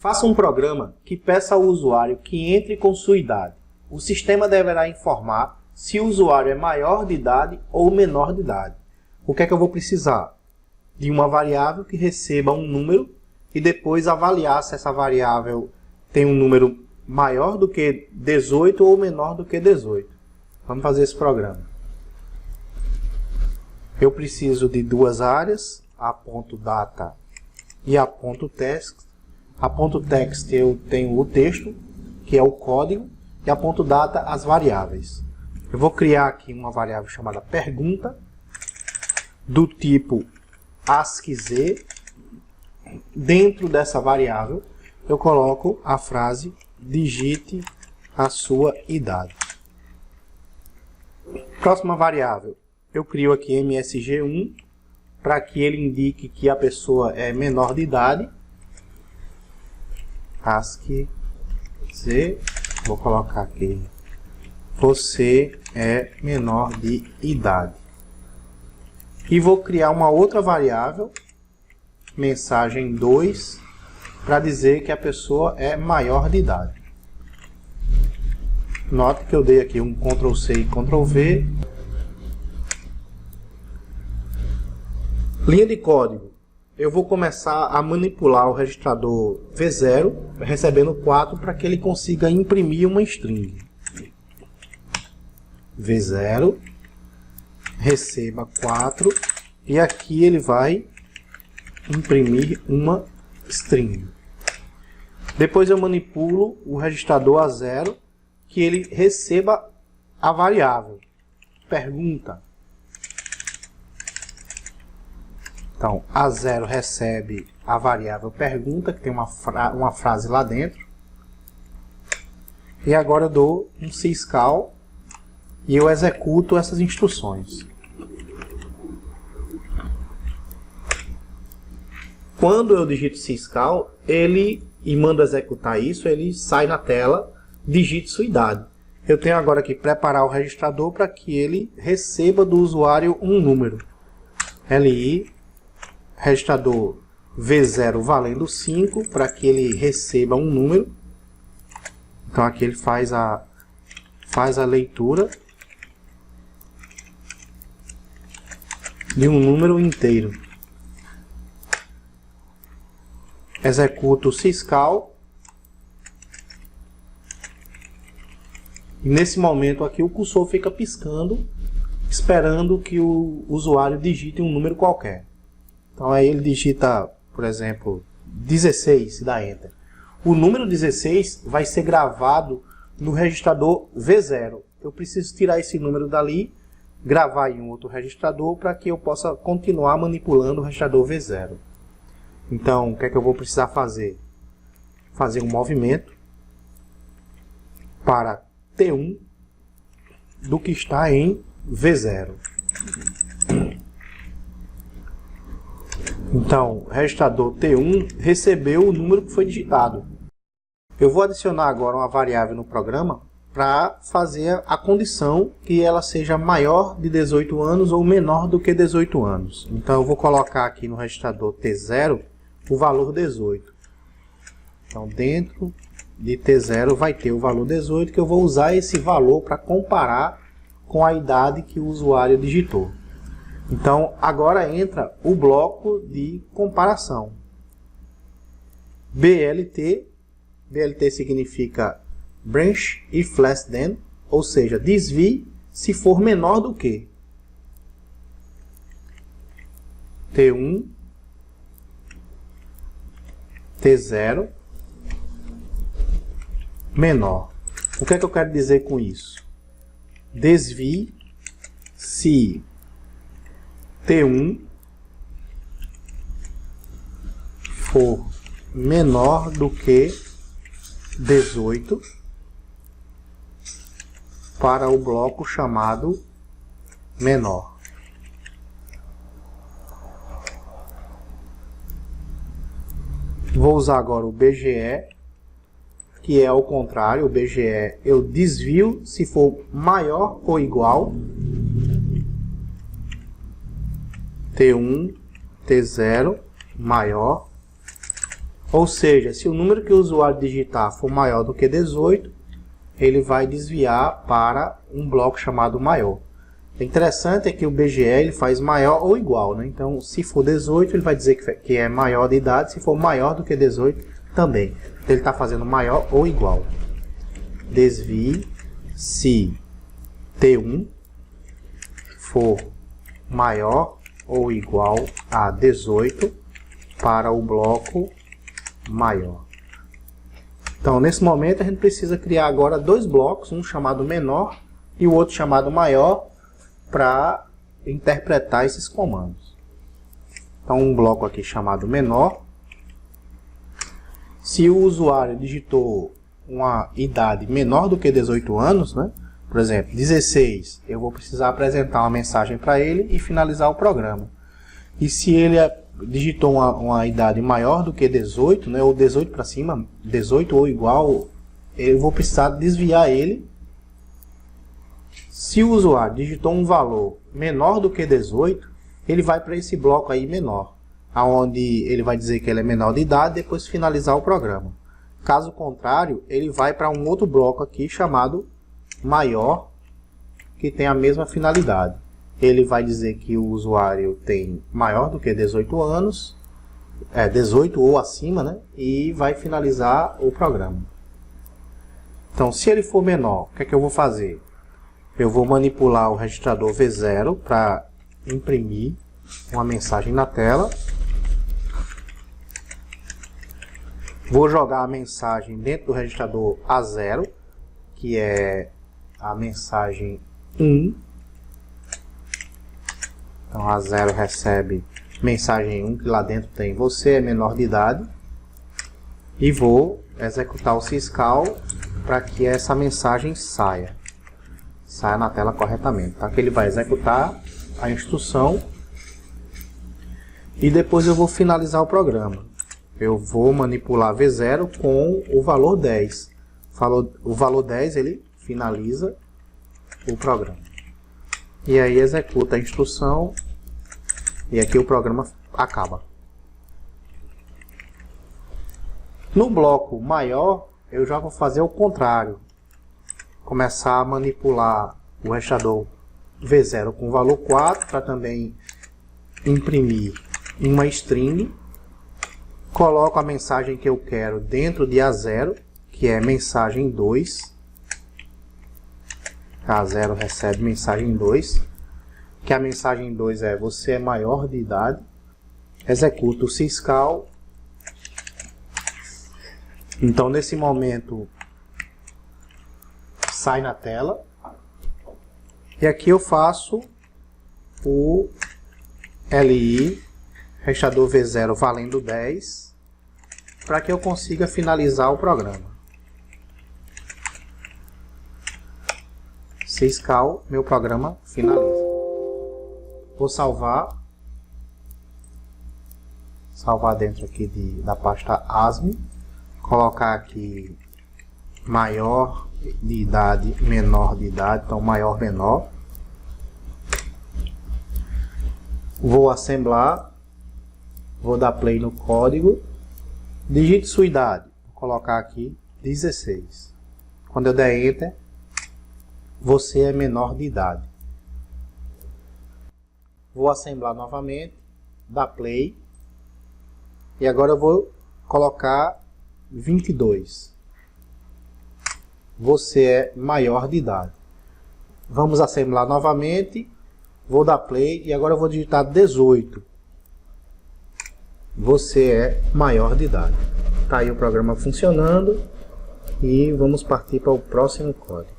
Faça um programa que peça ao usuário que entre com sua idade. O sistema deverá informar se o usuário é maior de idade ou menor de idade. O que é que eu vou precisar? De uma variável que receba um número e depois avaliar se essa variável tem um número maior do que 18 ou menor do que 18. Vamos fazer esse programa. Eu preciso de duas áreas, a.data e a.text. A.text eu tenho o texto, que é o código, e a.data as variáveis. Eu vou criar aqui uma variável chamada pergunta, do tipo ASCII. Dentro dessa variável, eu coloco a frase digite a sua idade. Próxima variável, eu crio aqui MSG1 para que ele indique que a pessoa é menor de idade. ASCII, vou colocar aqui, você é menor de idade. E vou criar uma outra variável, mensagem 2, para dizer que a pessoa é maior de idade. Note que eu dei aqui um Ctrl+C e Ctrl+V. Linha de código. Eu vou começar a manipular o registrador V0, recebendo 4 para que ele consiga imprimir uma string. V0, receba 4, e aqui ele vai imprimir uma string. Depois eu manipulo o registrador a 0, que ele receba a variável. Pergunta. Então, A0 recebe a variável pergunta, que tem uma frase lá dentro. E agora eu dou um syscall e eu executo essas instruções. Quando eu digito syscall, e mando executar isso, ele sai na tela, digite sua idade. Eu tenho agora que preparar o registrador para que ele receba do usuário um número. LI registrador V0 valendo 5 para que ele receba um número. Então aqui ele faz a leitura de um número inteiro. Executo o syscall. E nesse momento aqui o cursor fica piscando, esperando que o usuário digite um número qualquer. Então aí ele digita, por exemplo, 16 e dá Enter. O número 16 vai ser gravado no registrador V0. Eu preciso tirar esse número dali, gravar em um outro registrador para que eu possa continuar manipulando o registrador V0. Então, o que é que eu vou precisar fazer? Fazer um movimento para T1 do que está em V0. Então, o registrador T1 recebeu o número que foi digitado. Eu vou adicionar agora uma variável no programa para fazer a condição que ela seja maior de 18 anos ou menor do que 18 anos. Então, eu vou colocar aqui no registrador T0 o valor 18. Então, dentro de T0 vai ter o valor 18, que eu vou usar esse valor para comparar com a idade que o usuário digitou. Então, agora entra o bloco de comparação. BLT. BLT significa Branch if less than, ou seja, desvie se for menor do que. T1, T0, menor. O que é que eu quero dizer com isso? Desvie se T1 for menor do que 18 para o bloco chamado menor. Vou usar agora o BGE, que é ao contrário. O BGE eu desvio se for maior ou igual. T1, T0, maior. Ou seja, se o número que o usuário digitar for maior do que 18, ele vai desviar para um bloco chamado maior. O interessante é que o BGE ele faz maior ou igual, né? Então, se for 18, ele vai dizer que é maior de idade. Se for maior do que 18, também. Então, ele está fazendo maior ou igual. Desvie se T1 for maior ou igual a 18 para o bloco maior. Então, nesse momento, a gente precisa criar agora dois blocos, um chamado menor e o outro chamado maior, para interpretar esses comandos. Então, um bloco aqui chamado menor. Se o usuário digitou uma idade menor do que 18 anos, né? Por exemplo, 16, eu vou precisar apresentar uma mensagem para ele e finalizar o programa. E se ele digitou uma idade maior do que 18, né, ou 18 para cima, 18 ou igual, eu vou precisar desviar ele. Se o usuário digitou um valor menor do que 18, ele vai para esse bloco aí menor, onde ele vai dizer que ele é menor de idade, depois finalizar o programa. Caso contrário, ele vai para um outro bloco aqui chamado maior, que tem a mesma finalidade. Ele vai dizer que o usuário tem maior do que 18 anos, 18 ou acima, né? E vai finalizar o programa. Então, se ele for menor, o que é que eu vou fazer? Eu vou manipular o registrador V0 para imprimir uma mensagem na tela. Vou jogar a mensagem dentro do registrador A0, que é a mensagem 1. Então, A0 recebe mensagem 1, que lá dentro tem você é menor de idade. E vou executar o syscall para que essa mensagem saia na tela corretamente. Tá? Que ele vai executar a instrução e depois eu vou finalizar o programa. Eu vou manipular V0 com o valor 10. O valor 10 ele finaliza o programa. E aí executa a instrução e aqui o programa acaba. No bloco maior, eu já vou fazer o contrário. Começar a manipular o registrador V0 com o valor 4 para também imprimir uma string. Coloco a mensagem que eu quero dentro de A0, que é mensagem 2. A0 recebe mensagem 2, que a mensagem 2 é você é maior de idade. Executo o syscall. Então, nesse momento, sai na tela. E aqui eu faço o LI, registrador V0 valendo 10, para que eu consiga finalizar o programa. Syscall, meu programa finaliza. Vou salvar dentro aqui da pasta ASME, colocar aqui maior de idade, menor de idade, então maior, menor. Vou assemblar, vou dar play no código, digite sua idade, vou colocar aqui 16. Quando eu der Enter, você é menor de idade. Vou assemblar novamente, dar play, e agora eu vou colocar 22. Você é maior de idade. Vamos assemblar novamente, vou dar play e agora eu vou digitar 18. Você é maior de idade. Está aí o programa funcionando e vamos partir para o próximo código.